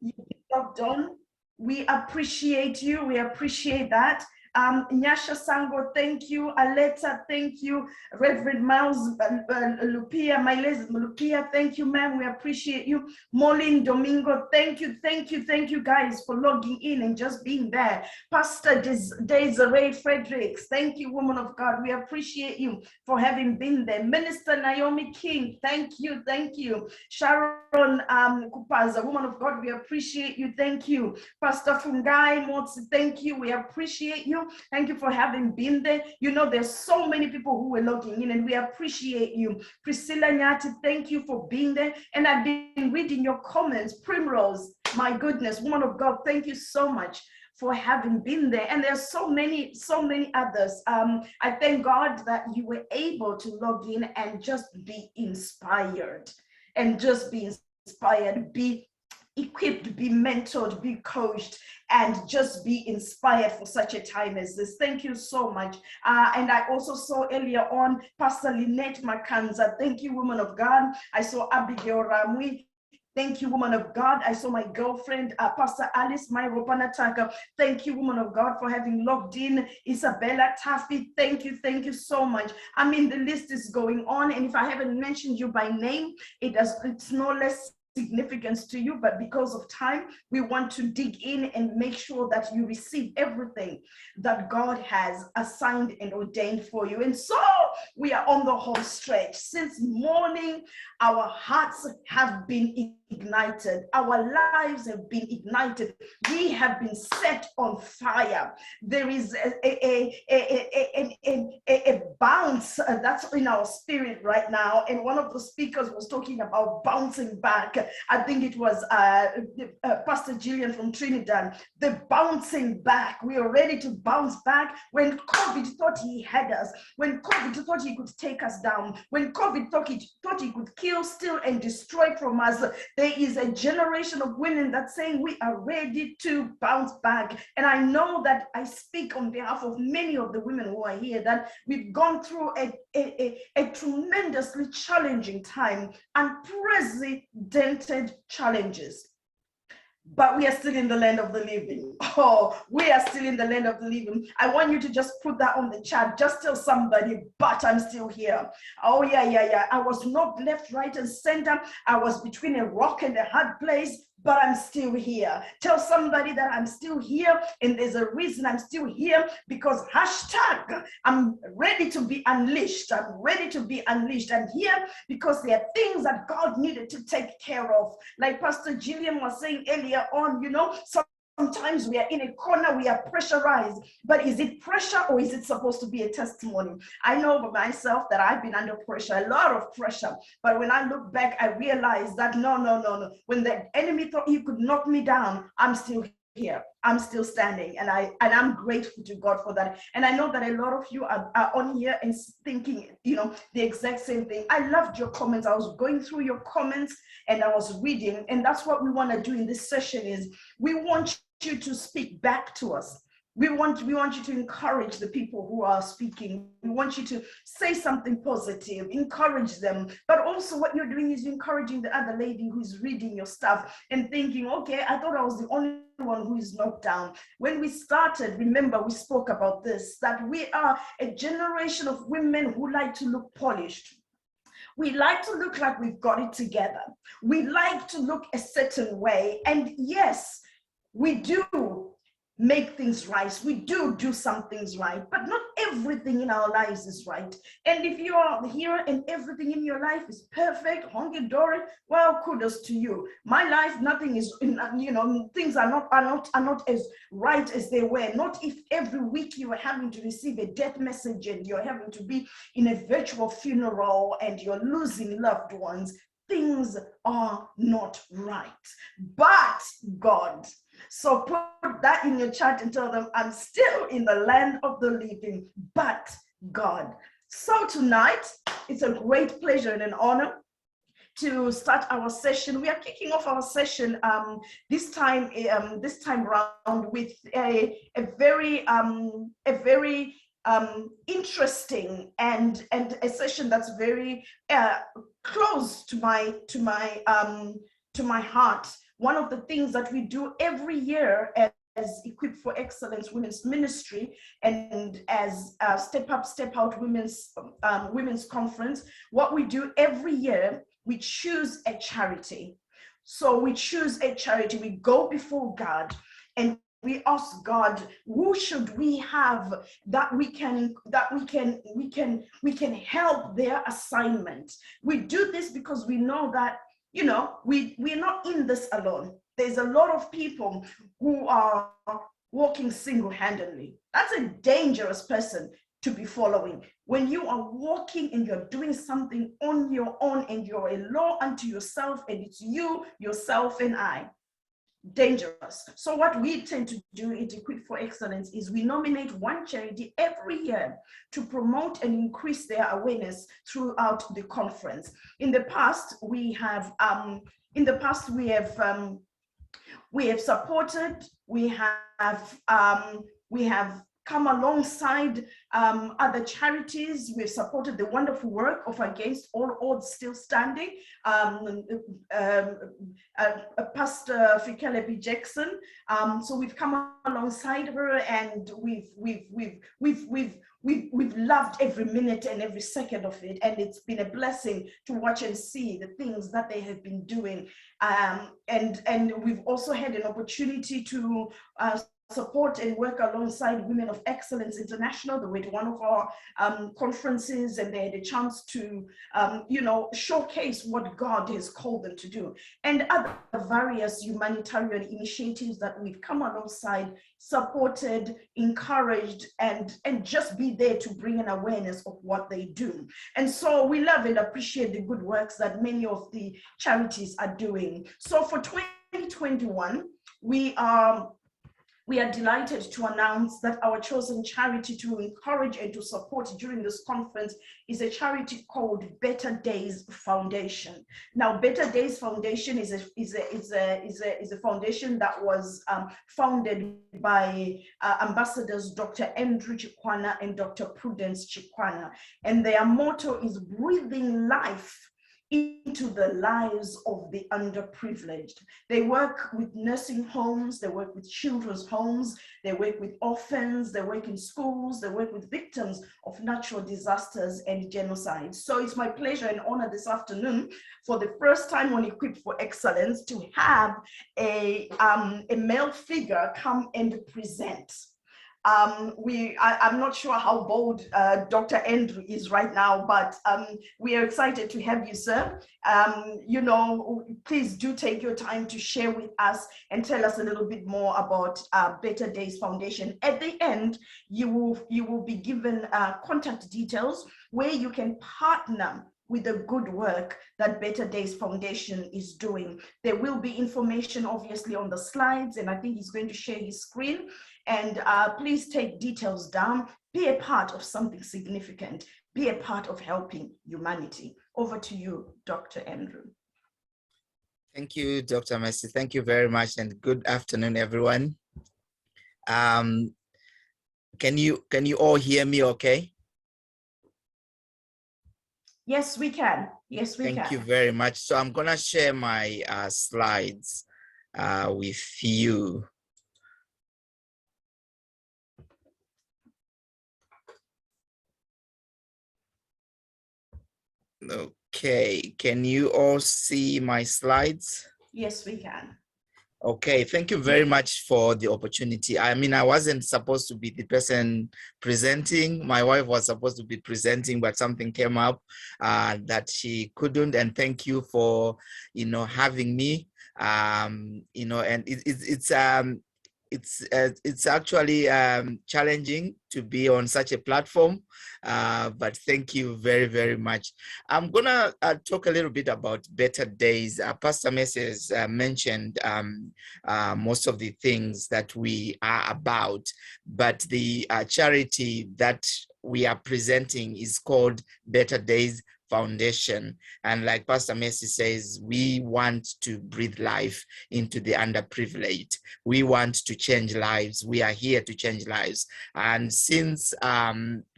you have done. We appreciate you. We appreciate that. Nyasha Sango, thank you. Aleta, thank you. Reverend Miles Lupia, Miles Lupia, thank you, ma'am. We appreciate you. Molin Domingo, thank you, thank you, thank you guys for logging in and just being there. Pastor Desiree Fredericks, thank you, woman of God. We appreciate you for having been there. Minister Naomi King, thank you, thank you. Sharon Kupaza, woman of God, we appreciate you, thank you. Pastor Fungai Motsi, thank you, we appreciate you. Thank you for having been there. You know, there's so many people who were logging in, and we appreciate you. Priscilla Nyati, thank you for being there. And I've been reading your comments. Primrose, my goodness, woman of God, thank you so much for having been there. And there's so many others. I thank God that you were able to log in and just be inspired, be equipped, be mentored, be coached, and just be inspired for such a time as this. Thank you so much. And I also saw earlier on Pastor Lynette Makanza. Thank you, woman of God. I saw Abigail Ramwi. Thank you, woman of God. I saw my girlfriend, Pastor Alice Myro Panataka. Thank you, woman of God, for having logged in. Isabella Taffy, thank you so much. I mean, the list is going on, and if I haven't mentioned you by name, it's no less significance to you, but because of time, we want to dig in and make sure that you receive everything that God has assigned and ordained for you. And so we are on the home stretch. Since morning, our hearts have been ignited. Our lives have been ignited. We have been set on fire. There is a bounce that's in our spirit right now. And one of the speakers was talking about bouncing back. I think it was Pastor Gillian from Trinidad. The bouncing back. We are ready to bounce back. When COVID thought he had us, when COVID thought he could take us down, when COVID thought he could kill, steal, and destroy from us, there is a generation of women that's saying we are ready to bounce back. And I know that I speak on behalf of many of the women who are here, that we've gone through a tremendously challenging time, unprecedented challenges. But we are still in the land of the living. Oh, we are still in the land of the living. I want you to just put that on the chat. Just tell somebody, but I'm still here. Oh, yeah. I was not left, right, and center. I was between a rock and a hard place, but I'm still here. Tell somebody that I'm still here, and there's a reason I'm still here, because hashtag, I'm ready to be unleashed. I'm ready to be unleashed. I'm here because there are things that God needed to take care of. Like Pastor Gillian was saying earlier on, you know, sometimes we are in a corner, we are pressurized, but is it pressure or is it supposed to be a testimony? I know for myself that I've been under pressure, a lot of pressure, but when I look back, I realized that no. When the enemy thought he could knock me down, I'm still here. I'm still standing, and I'm grateful to God for that. And I know that a lot of you are on here and thinking, you know, the exact same thing. I loved your comments. I was going through your comments and I was reading, and that's what we want to do in this session. Is we want you to speak back to us. We want you to encourage the people who are speaking. We want you to say something positive, encourage them. But also what you're doing is encouraging the other lady who's reading your stuff and thinking, okay, I thought I was the only one who is knocked down. When we started, remember, we spoke about this, that we are a generation of women who like to look polished. We like to look like we've got it together. We like to look a certain way. And yes, we do make things right. We do some things right, but not everything in our lives is right. And if you are here and everything in your life is perfect, honky-dory, well, kudos to you. My life, nothing is, you know, things are not as right as they were. Not if every week you are having to receive a death message and you're having to be in a virtual funeral and you're losing loved ones. Things are not right, but God. So put that in your chat and tell them, I'm still in the land of the living, but God. So tonight, it's a great pleasure and an honor to start our session. We are kicking off our session this time round with a very interesting and a session that's very close to my heart. One of the things that we do every year as Equip for Excellence Women's Ministry and as Step Up, Step Out Women's Conference, what we do every year, we choose a charity. So we choose a charity, we go before God and we ask God, who should we have that we can help their assignment. We do this because we know that, you know, we're not in this alone. There's a lot of people who are walking single-handedly. That's a dangerous person to be following. When you are walking and you're doing something on your own and you're a law unto yourself and it's you, yourself, and I, dangerous. So what we tend to do at Equip for Excellence is we nominate one charity every year to promote and increase their awareness throughout the conference. In the past, we have supported, we have come alongside other charities. We've supported the wonderful work of Against All Odds Still Standing, Pastor Fikele B. Jackson. So we've come alongside her, and we've loved every minute and every second of it, and it's been a blessing to watch and see the things that they have been doing. And we've also had an opportunity to support and work alongside Women of Excellence International. They were at one of our conferences, and they had a chance to, showcase what God has called them to do. And other various humanitarian initiatives that we've come alongside, supported, encouraged, and just be there to bring an awareness of what they do. And so we love and appreciate the good works that many of the charities are doing. So for 2021, we are delighted to announce that our chosen charity to encourage and to support during this conference is a charity called Better Days Foundation. Now, Better Days Foundation is a foundation that was founded by ambassadors Dr. Andrew Chikwana and Dr. Prudence Chikwana, and their motto is breathing life into the lives of the underprivileged. They work with nursing homes, they work with children's homes, they work with orphans, they work in schools, they work with victims of natural disasters and genocide. So it's my pleasure and honor this afternoon, for the first time on Equipped for Excellence, to have a male figure come and present. I'm not sure how bold Dr. Andrew is right now, but we are excited to have you, sir. Please do take your time to share with us and tell us a little bit more about Better Days Foundation. At the end, you will be given contact details where you can partner with the good work that Better Days Foundation is doing. There will be information obviously on the slides, and I think he's going to share his screen. And please take details down. Be a part of something significant. Be a part of helping humanity. Over to you, Dr. Andrew. Thank you, Dr. Mercy. Thank you very much, and good afternoon, everyone. Can you all hear me okay? Yes, we can. Yes, we can. Thank you very much. So I'm gonna share my slides with you. Okay, can you all see my slides? Yes, we can. Okay, thank you very much for the opportunity. I mean, I wasn't supposed to be the person presenting. My wife was supposed to be presenting, but something came up that she couldn't. And thank you for, having me. And it's actually challenging to be on such a platform, but thank you very, very much. I'm gonna talk a little bit about Better Days. Pastor Messi has mentioned most of the things that we are about, but the charity that we are presenting is called Better Days Foundation. And like Pastor Messi says, we want to breathe life into the underprivileged. We want to change lives. We are here to change lives. And since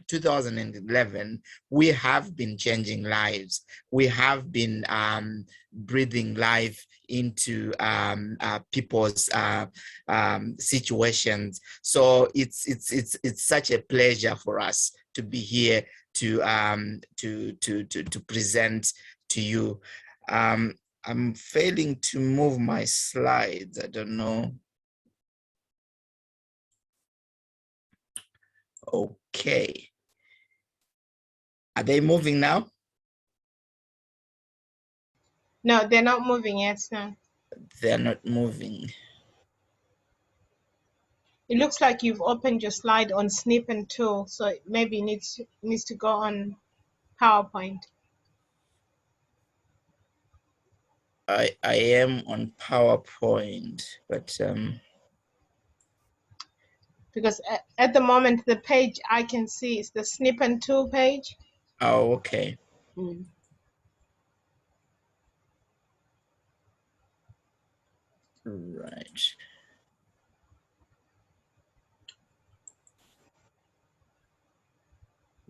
2011, we have been changing lives. We have been breathing life into people's situations. So it's such a pleasure for us to be here to present to you. I'm failing to move my slides. I don't know. Okay. Are they moving now? No, they're not moving yet. No. They're not moving. It looks like you've opened your slide on Snip and Tool, so it maybe needs to go on PowerPoint. I am on PowerPoint, but because at the moment the page I can see is the Snip and Tool page. oh, okay. Right.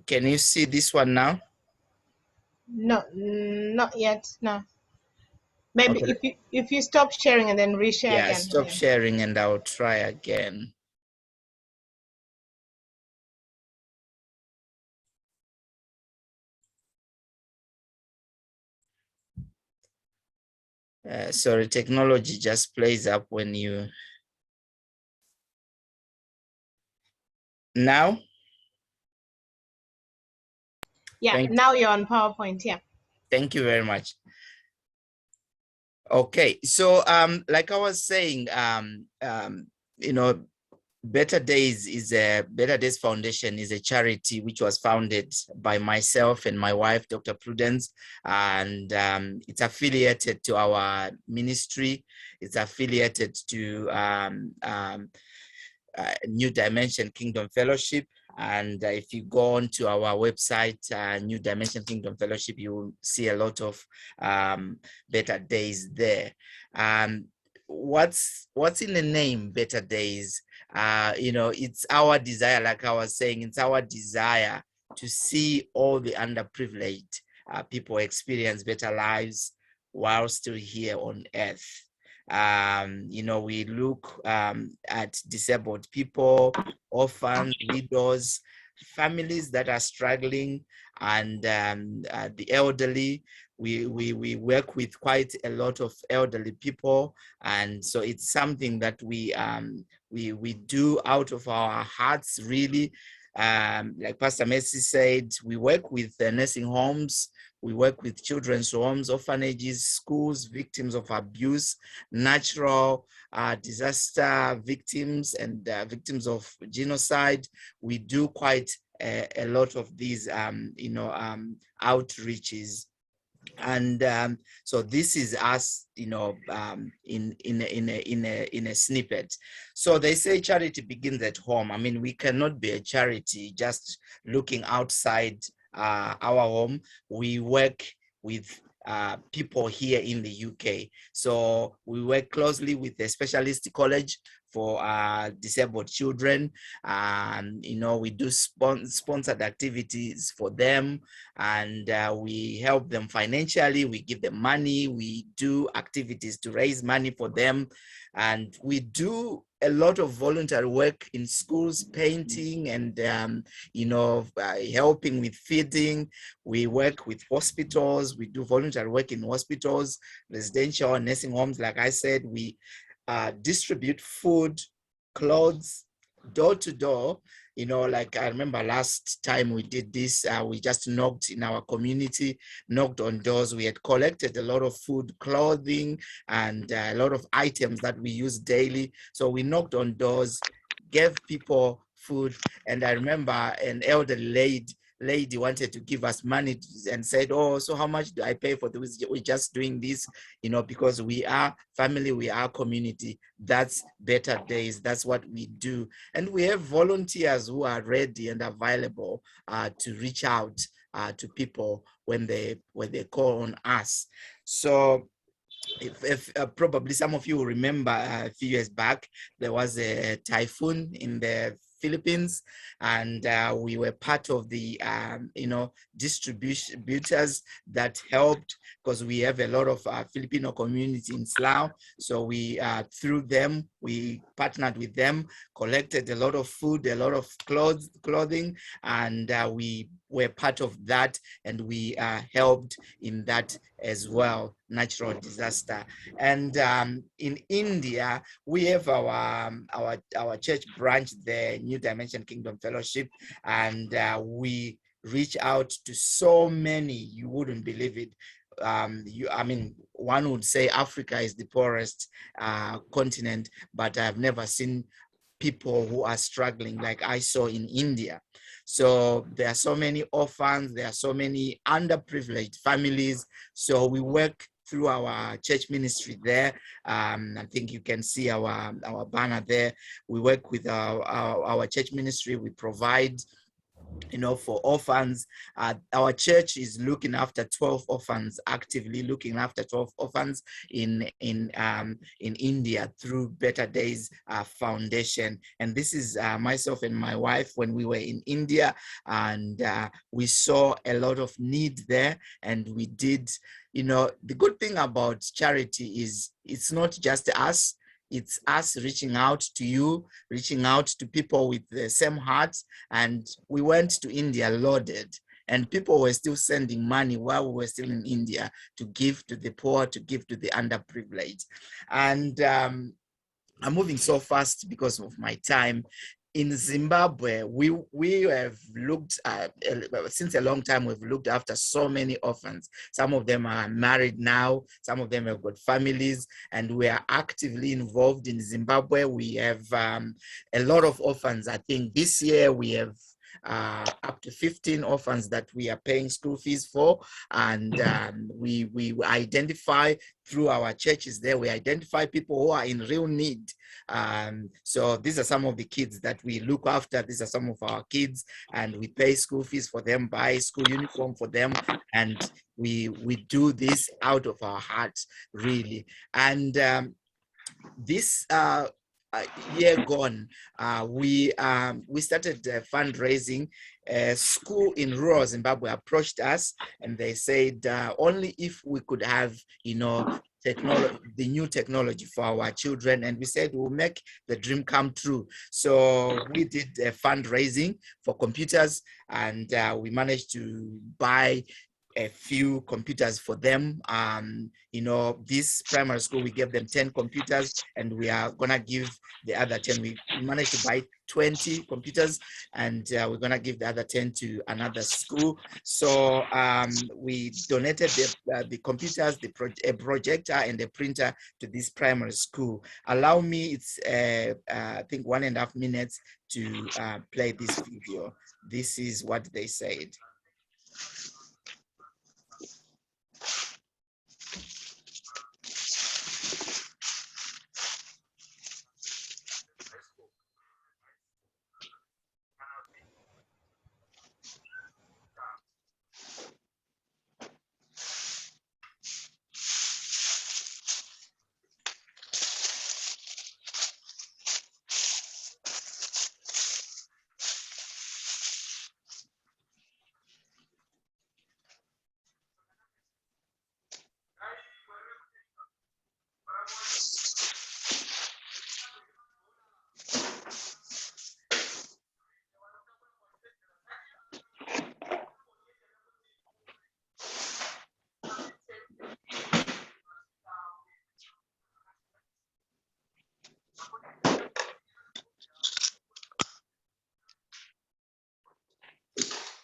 Can you see this one now? No, not yet. No. Maybe Okay. if you stop sharing and then reshare Yeah, again. stop sharing and I'll try again. Sorry, technology just plays up when you... Now? Yeah, now you're on PowerPoint. Yeah. Thank you very much. Okay, so like I was saying, you know, Better Days Foundation is a charity which was founded by myself and my wife, Dr. Prudence, and it's affiliated to our ministry. It's affiliated to New Dimension Kingdom Fellowship. And if you go on to our website, New Dimension Kingdom Fellowship, you will see a lot of Better Days there. What's in the name Better Days? You know, it's our desire, like I was saying, it's our desire to see all the underprivileged people experience better lives while still here on earth. You know, we look at disabled people, orphans, widows, families that are struggling, and the elderly. We work with quite a lot of elderly people, and so it's something that we do out of our hearts, really. Like Pastor Messi said, we work with nursing homes, we work with children's homes, orphanages, schools, victims of abuse, natural disaster victims, and victims of genocide. We do quite a lot of these, you know, outreaches. And so this is us, you know, in a snippet. So they say charity begins at home. I mean, we cannot be a charity just looking outside our home. We work with people here in the UK. So we work closely with the specialist college for disabled children. You know, we do sponsored activities for them, and we help them financially. We give them money. We do activities to raise money for them. And we do a lot of voluntary work in schools, painting, and you know, helping with feeding. We work with hospitals. We do voluntary work in hospitals, residential and nursing homes. Like I said, we distribute food, clothes, door to door. You know, like I remember last time we did this, we just knocked in our community, knocked on doors. We had collected a lot of food, clothing, and a lot of items that we use daily. So we knocked on doors, gave people food. And I remember an elderly lady wanted to give us money and said, oh, so how much do I pay for this? We're just doing this, you know, because we are family, we are community. That's Better Days. That's what we do. And we have volunteers who are ready and available to reach out to people when they call on us. So if probably some of you remember a few years back, there was a typhoon in the Philippines, and we were part of the distributors that helped, because we have a lot of Filipino community in Slough. So we through them, we partnered with them, collected a lot of food, a lot of clothing, and we were part of that, and we helped in that as well, natural disaster. And in India, we have our church branch, the New Dimension Kingdom Fellowship, and we reach out to so many, you wouldn't believe it. I mean, one would say Africa is the poorest continent, but I've never seen people who are struggling like I saw in India. So there are so many orphans, there are so many underprivileged families. So we work through our church ministry there. I think you can see our banner there. We work with our church ministry. We provide, for orphans. Our church is looking after 12 orphans, actively looking after 12 orphans in India through Better Days Foundation. And this is myself and my wife when we were in India, and we saw a lot of need there, and we did. The good thing about charity is it's not just us. It's us reaching out to you, reaching out to people with the same hearts. And we went to India loaded, and people were still sending money while we were still in India to give to the poor, to give to the underprivileged. And I'm moving so fast because of my time. In Zimbabwe, we have looked at, since a long time, we've looked after so many orphans. Some of them are married now, some of them have got families, and we are actively involved in Zimbabwe. We have a lot of orphans. I think this year we have up to 15 orphans that we are paying school fees for, and we identify through our churches there, we identify people who are in real need. So these are some of the kids that we look after. These are some of our kids, and we pay school fees for them, buy school uniform for them, and we do this out of our hearts, really. And this year gone, we started fundraising. A school in rural Zimbabwe approached us, and they said only if we could have, technology, the new technology for our children, and we said we'll make the dream come true. So we did fundraising for computers, and we managed to buy a few computers for them. This primary school, we gave them 10 computers, and we are gonna give the other 10. We managed to buy 20 computers, and we're gonna give the other 10 to another school. So we donated the computers, a projector and a printer to this primary school. Allow me, it's I think 1.5 minutes to play this video. This is what they said.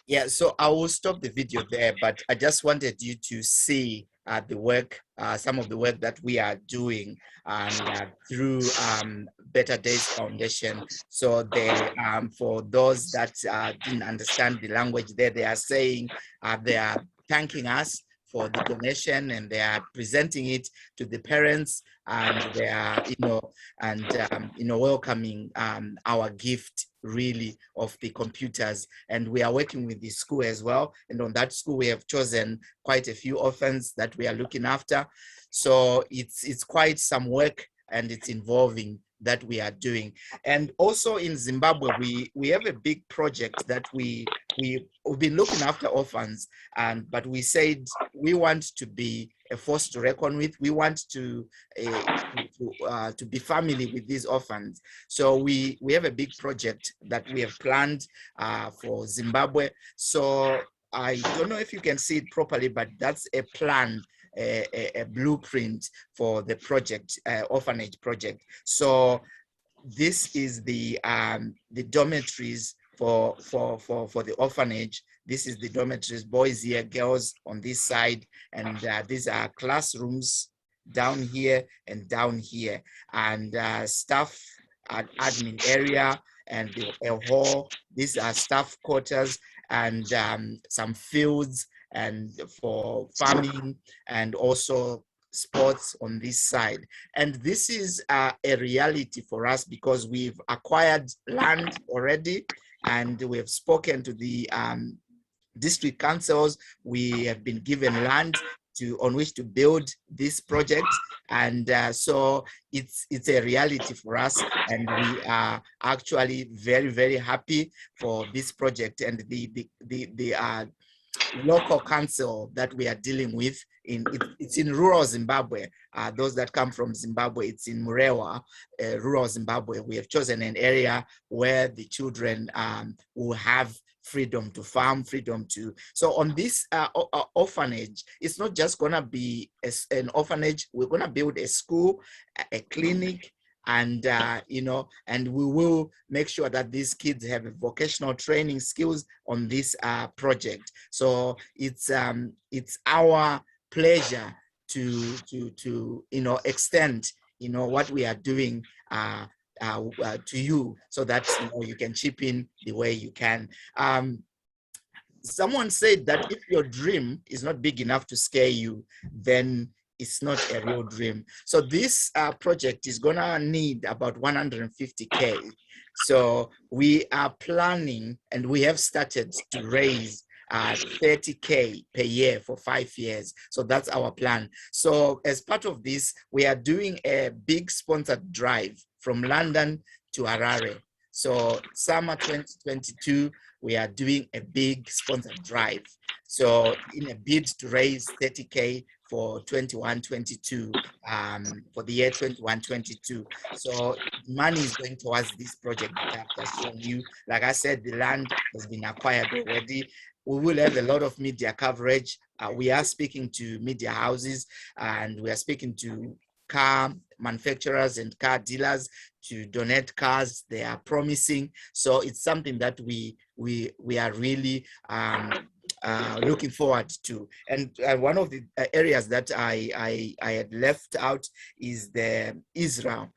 Yeah, so I will stop the video there, but I just wanted you to see the work, some of the work that we are doing through Better Days Foundation. So they, for those that didn't understand the language there, they are saying, they are thanking us for the donation, and they are presenting it to the parents, and they are, welcoming our gift, really, of the computers. And we are working with the school as well, and on that school we have chosen quite a few orphans that we are looking after. So it's quite some work, and it's involving that we are doing. And also in Zimbabwe, we have a big project that we've been looking after orphans, but we said we want to be a force to reckon with. We want to be family with these orphans. So we have a big project that we have planned for Zimbabwe. So I don't know if you can see it properly, but that's a plan, a blueprint for the project, orphanage project. So this is the dormitories for the orphanage. This is the dormitories, boys here, girls on this side, and these are classrooms down here and down here, and staff admin area and a hall. These are staff quarters and some fields and for farming and also sports on this side. And this is a reality for us because we've acquired land already and we have spoken to the district councils. We have been given land on which to build this project, and so it's a reality for us, and we are actually very, very happy for this project. And the local council that we are dealing with, it's in rural Zimbabwe. Those that come from Zimbabwe, it's in Murewa, rural Zimbabwe. We have chosen an area where the children will have freedom to farm, freedom to. So on this orphanage, it's not just gonna be an orphanage. We're gonna build a school, a clinic, and and we will make sure that these kids have vocational training skills on this project. So it's our pleasure to extend what we are doing to you, so that you can chip in the way you can. Someone said that if your dream is not big enough to scare you, then it's not a real dream. So this project is gonna need about 150K. So we are planning, and we have started to raise 30K per year for 5 years. So that's our plan. So as part of this, we are doing a big sponsored drive from London to Harare. So summer 2022, we are doing a big sponsored drive. So in a bid to raise 30K for 21-22, for the year 21-22. So money is going towards this project that I've just shown you. Like I said, the land has been acquired already. We will have a lot of media coverage. We are speaking to media houses, and we are speaking to car manufacturers and car dealers to donate cars. They are promising. So it's something that we are really looking forward to. And one of the areas that I had left out is the Israel.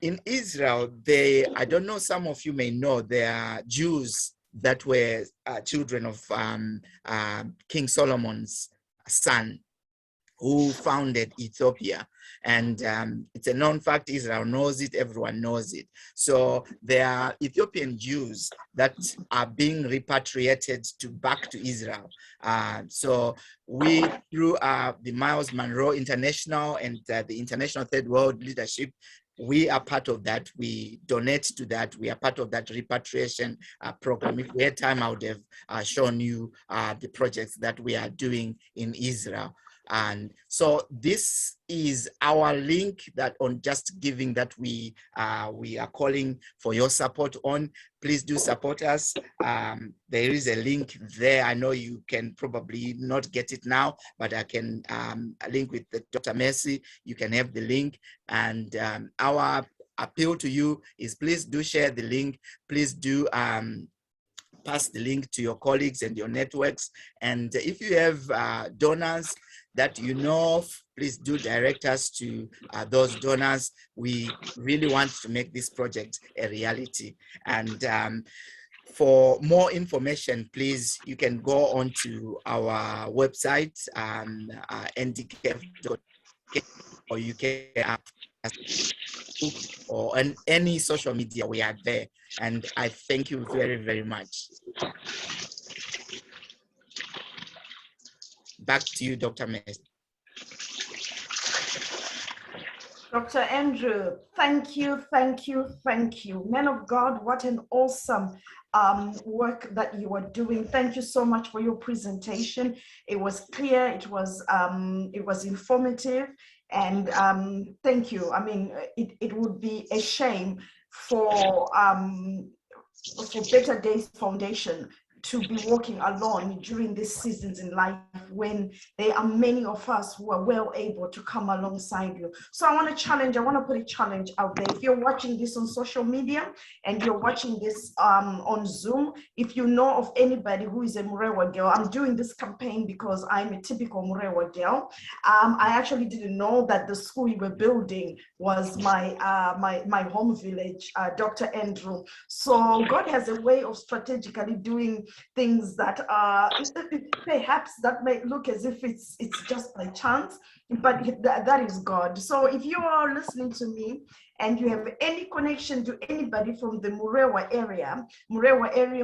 In Israel, I don't know, some of you may know, there are Jews that were children of King Solomon's son, who founded Ethiopia. And it's a known fact. Israel knows it, everyone knows it. So there are Ethiopian Jews that are being repatriated back to Israel. So we, through the Miles Monroe International and the International Third World Leadership, we are part of that. We donate to that. We are part of that repatriation program. If we had time, I would have shown you the projects that we are doing in Israel. And so this is our link that on Just Giving that we are calling for your support on. Please do support us. There is a link there. I know you can probably not get it now, but I can link with Dr. Mercy. You can have the link. And our appeal to you is, please do share the link. Please do pass the link to your colleagues and your networks. And if you have donors that you know of, please do direct us to those donors. We really want to make this project a reality. And for more information, please, you can go on to our website, ndkf.k, or you can or on any social media, we are there. And I thank you very, very much. Back to you, Dr. Messi. Dr. Andrew, thank you, thank you, thank you. Man of God, what an awesome work that you are doing. Thank you so much for your presentation. It was clear, it was informative, and thank you. I mean, it would be a shame for Better Days Foundation to be walking alone during these seasons in life when there are many of us who are well able to come alongside you. So I want to put a challenge out there. If you're watching this on social media and you're watching this on Zoom, if you know of anybody who is a Murewa girl, I'm doing this campaign because I'm a typical Murewa girl. I actually didn't know that the school you were building was my home village, Dr. Andrew. So God has a way of strategically doing things that perhaps that may look as if it's just by chance, but that is God. So if you are listening to me and you have any connection to anybody from the Murewa area,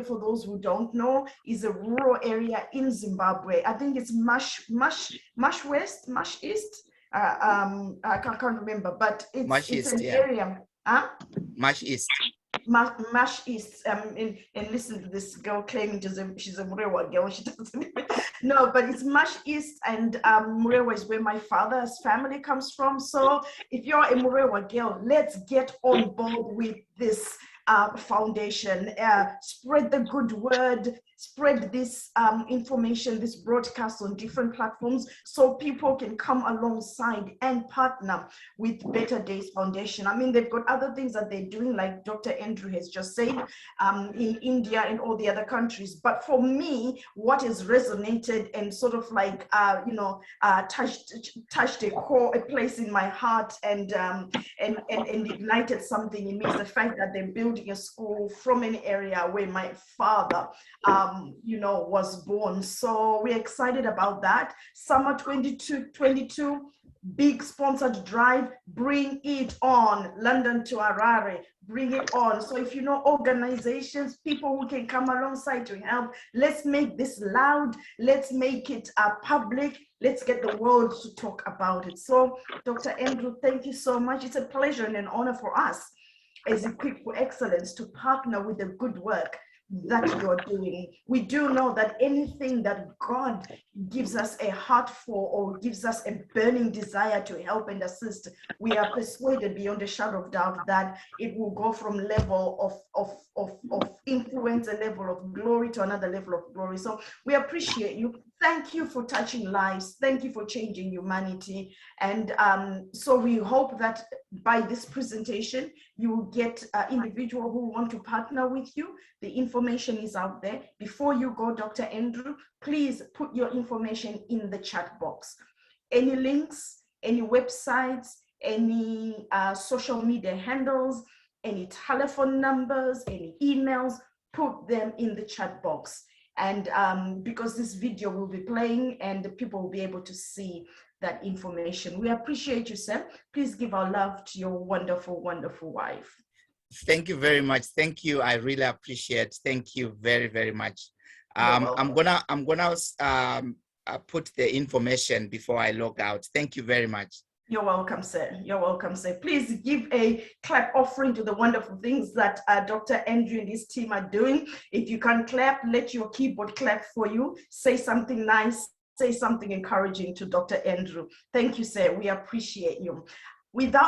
for those who don't know, is a rural area in Zimbabwe. I think it's Mash West, Mash East. I can't remember, but it's an area. Huh? Mash East. Mash East, and listen to this girl claiming she's a Murewa girl. She doesn't even, no, but it's Mash East, and Murewa is where my father's family comes from. So if you're a Murewa girl, let's get on board with this foundation. Spread the good word, spread this information, this broadcast on different platforms so people can come alongside and partner with Better Days Foundation. I mean, they've got other things that they're doing, like Dr. Andrew has just said, in India and all the other countries. But for me, what has resonated and sort of like, touched a place in my heart and ignited something in me is the fact that they're building a school from an area where my father, was born. So we're excited about that. Summer 22, big sponsored drive, bring it on. London to Harare, bring it on. So if you know organizations, people who can come alongside to help, let's make this loud, let's make it public, let's get the world to talk about it. So Dr. Andrew, thank you so much. It's a pleasure and an honor for us as Equipped for Excellence to partner with the good work that you're doing. We do know that anything that God gives us a heart for or gives us a burning desire to help and assist, we are persuaded beyond a shadow of doubt that it will go from level of influence, a level of glory to another level of glory. So we appreciate you. Thank you for touching lives. Thank you for changing humanity. And so we hope that by this presentation, you will get individuals who want to partner with you. The information is out there. Before you go, Dr. Andrew, please put your information in the chat box. Any links, any websites, any social media handles, any telephone numbers, any emails, put them in the chat box. And because this video will be playing and the people will be able to see that information. We appreciate you, sir. Please give our love to your wonderful, wonderful wife. Thank you very much. Thank you. I really appreciate. Thank you very, very much. I'm gonna put the information before I log out. Thank you very much. You're welcome, sir. You're welcome, sir. Please give a clap offering to the wonderful things that Dr. Andrew and his team are doing. If you can clap, let your keyboard clap for you. Say something nice, say something encouraging to Dr. Andrew. Thank you, sir. We appreciate you. Without